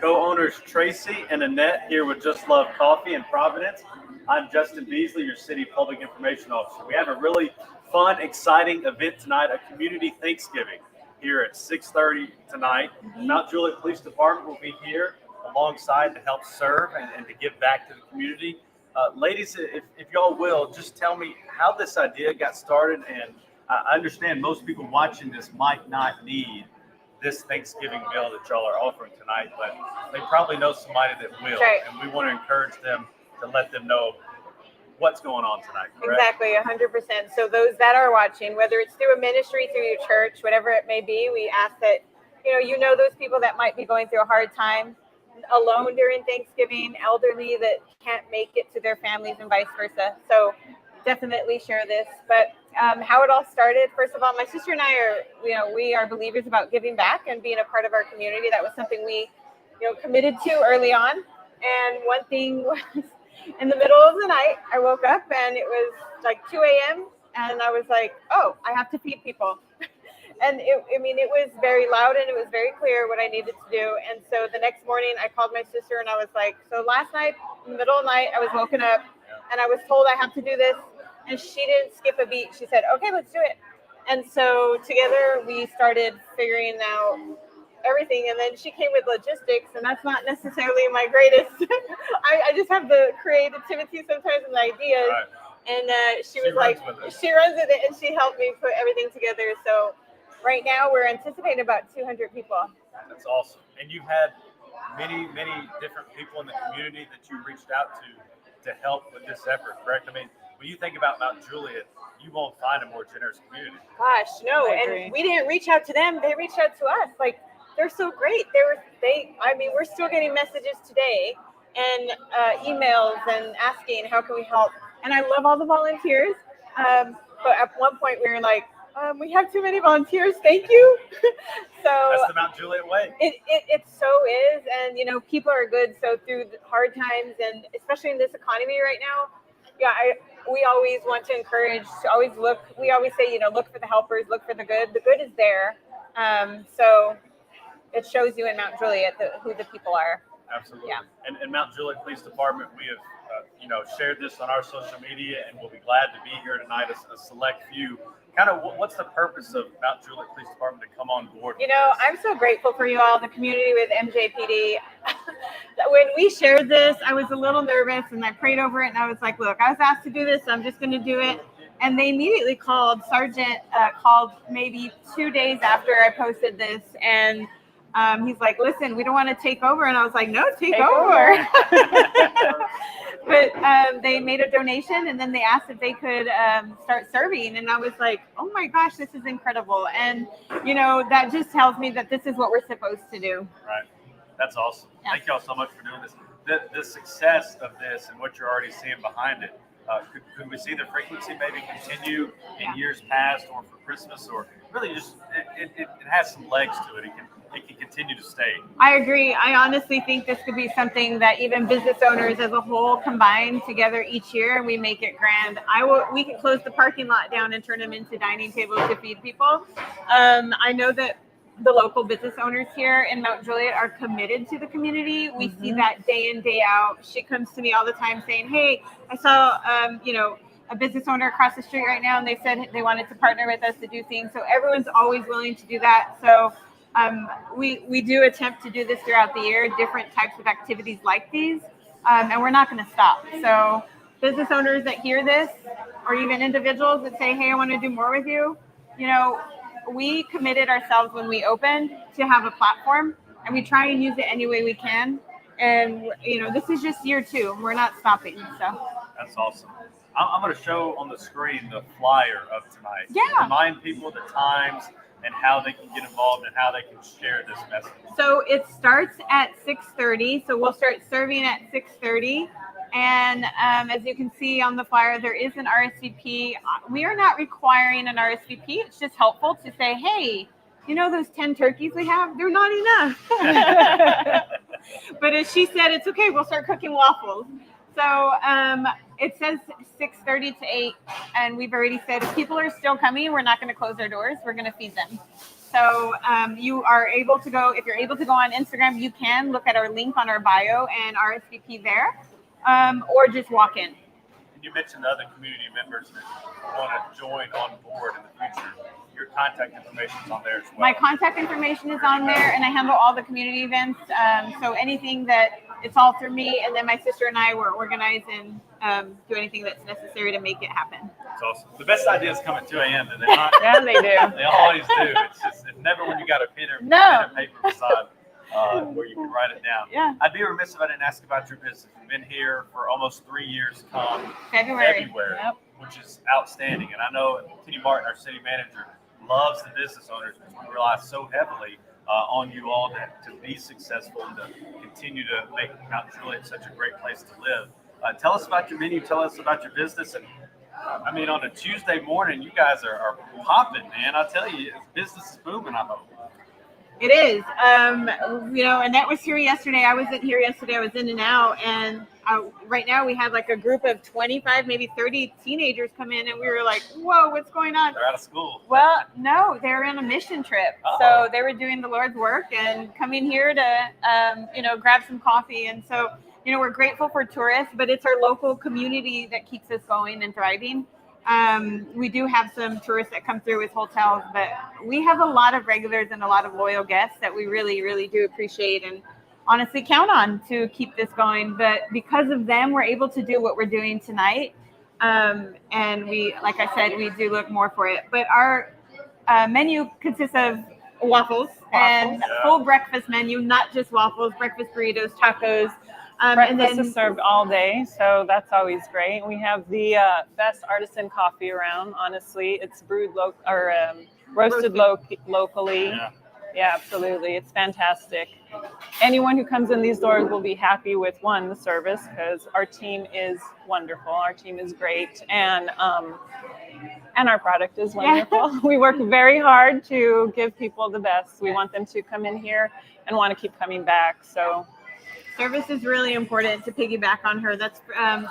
co-owners Tracy and Annette here with Just Love Coffee in Providence. I'm Justin Beasley, your City Public Information Officer. We have a really fun, exciting event tonight, a community Thanksgiving here at 6:30 tonight. Mount Juliet Police Department will be here alongside to help serve and to give back to the community. Ladies, if y'all will, just tell me how this idea got started. And I understand most people watching this might not need this Thanksgiving meal that y'all are offering tonight, but they probably know somebody that will. Right. And we want to encourage them to let them know what's going on tonight. Correct? Exactly, 100%. So those that are watching, whether it's through a ministry, through your church, whatever it may be, we ask that, you know those people that might be going through a hard time, alone during Thanksgiving, elderly that can't make it to their families and vice versa. So definitely share this. But how it all started, first of all, my sister and I are, we are believers about giving back and being a part of our community. That was something we, committed to early on. And one thing was in the middle of the night, I woke up and it was like 2 a.m. and I was like, oh, I have to feed people. And it was very loud and it was very clear what I needed to do. And so the next morning I called my sister and I was like, so last night, in the middle of the night, I was woken up and I was told I have to do this. And she didn't skip a beat. She said, okay, let's do it. And so together we started figuring out everything. And then she came with logistics, and that's not necessarily my greatest. I just have the creativity sometimes and the ideas. Right. And she runs with it, and she helped me put everything together. So right now we're anticipating about 200 people. That's awesome. And you've had many, many different people in the community that you reached out to help with this effort, correct? I mean, when you think about Mount Juliet, you won't find a more generous community. Gosh, no. And we didn't reach out to them. They reached out to us. Like, they're so great. We're still getting messages today and emails and asking, how can we help? And I love all the volunteers. But at one point we were like, we have too many volunteers. Thank you. So that's the Mount Juliet way. It so is. And, people are good. So through the hard times, and especially in this economy right now, we always want to encourage to always look. We always say, look for the helpers, look for the good. The good is there. So it shows you in Mount Juliet who the people are. Absolutely. Yeah. And Mount Juliet Police Department, we have, shared this on our social media, and we'll be glad to be here tonight, a select few. Kind of what's the purpose of Mount Juliet Police Department to come on board? I'm so grateful for you all, the community with MJPD. When we shared this, I was a little nervous and I prayed over it and I was like, look, I was asked to do this, so I'm just going to do it. And they immediately called. Sergeant called maybe 2 days after I posted this, and he's like, listen, we don't want to take over. And I was like, no, take over. But they made a donation, and then they asked if they could start serving. And I was like, oh my gosh, this is incredible. And, that just tells me that this is what we're supposed to do. Right. That's awesome. Yeah. Thank y'all so much for doing this. The success of this and what you're already seeing behind it, could we see the frequency maybe continue in years past, or for Christmas, or really just it has some legs to it. It can continue to stay. I agree. I honestly think this could be something that even business owners as a whole combine together each year, and we make it grand. We can close the parking lot down and turn them into dining tables to feed people. I know that the local business owners here in Mount Juliet are committed to the community. We see that day in, day out. She comes to me all the time saying, hey, I saw, a business owner across the street right now, and they said they wanted to partner with us to do things. So everyone's always willing to do that. So we do attempt to do this throughout the year, different types of activities like these, and we're not going to stop. So business owners that hear this, or even individuals that say, hey, I want to do more with you, we committed ourselves when we opened to have a platform, and we try and use it any way we can. And, this is just year 2. We're not stopping. So that's awesome. I'm going to show on the screen the flyer of tonight. Yeah. Remind people the times and how they can get involved and how they can share this message. So it starts at 6:30. So we'll start serving at 6:30. And as you can see on the flyer, there is an RSVP. We are not requiring an RSVP. It's just helpful to say, hey, those 10 turkeys we have, they're not enough. But as she said, it's okay. We'll start cooking waffles. So it says 6:30 to 8. And we've already said if people are still coming, we're not going to close our doors. We're going to feed them. So you are able to go, if you're able to go on Instagram, you can look at our link on our bio and RSVP there, or just walk in. And you mentioned other community members that want to join on board in the future. Your contact information is on there as well. My contact information is on there, and I handle all the community events. So anything that, it's all through me, and then my sister and I will organize and do anything that's necessary to make it happen. That's awesome. The best ideas come at 2 a.m. Do they not? Yeah, they do. They always do. It's never when you got a pen or pen and paper beside where you can write it down. Yeah. I'd be remiss if I didn't ask about your business. You've been here for almost 3 years come February. Yep. Which is outstanding. And I know Kenny Martin, our city manager, loves the business owners because we rely so heavily on you all to be successful and to continue to make Mount Juliet such a great place to live. Tell us about your menu. Tell us about your business. And I mean, on a Tuesday morning, you guys are popping, man. I tell you, business is booming, I hope. It is. Annette was here yesterday. I wasn't here yesterday. I was in and out. And right now we have like a group of 25, maybe 30 teenagers come in, and we were like, whoa, what's going on? They're out of school. Well, no, they're on a mission trip. Uh-oh. So they were doing the Lord's work and coming here to, grab some coffee. And so, we're grateful for tourists, but it's our local community that keeps us going and thriving. We do have some tourists that come through with hotels, but we have a lot of regulars and a lot of loyal guests that we really, really do appreciate and honestly count on to keep this going. But because of them, we're able to do what we're doing tonight. And we, like I said, we do look more for it. But our menu consists of waffles. And full breakfast menu, not just waffles, breakfast burritos, tacos. Breakfast is served all day, so that's always great. We have the best artisan coffee around. Honestly, it's brewed roasted locally. Yeah, absolutely. It's fantastic. Anyone who comes in these doors will be happy with the service, because our team is wonderful. Our team is great, and our product is wonderful. Yeah. We work very hard to give people the best. We want them to come in here and want to keep coming back. So. Service is really important, to piggyback on her. That's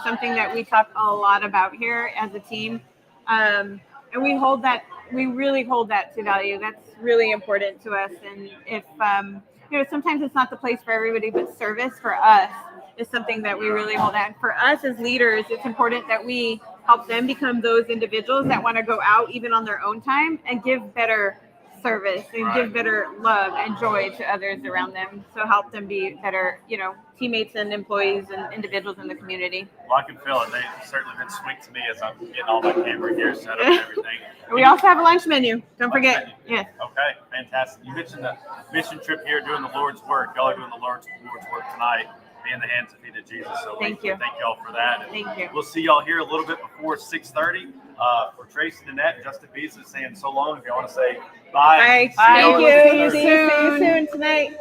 something that we talk a lot about here as a team. And we really hold that to value. That's really important to us. And if, sometimes it's not the place for everybody, but service for us is something that we really hold at. For us as leaders, it's important that we help them become those individuals that want to go out even on their own time and give better service and give better love and joy to others around them. So help them be better, teammates and employees and individuals in the community. Well, I can feel it. They've certainly been sweet to me as I'm getting all my camera gear set up and everything. We also have a lunch menu. Don't forget. Yes. Okay, fantastic. You mentioned the mission trip here doing the Lord's work. Y'all are doing the Lord's work tonight. Be in the hands and feet of Jesus. So thank you. Thank y'all for that. And thank you. We'll see y'all here a little bit before 6:30. For Tracy and Annette, Justin Beasley saying so long. If y'all want to say bye. Bye. Thank you. See you soon tonight.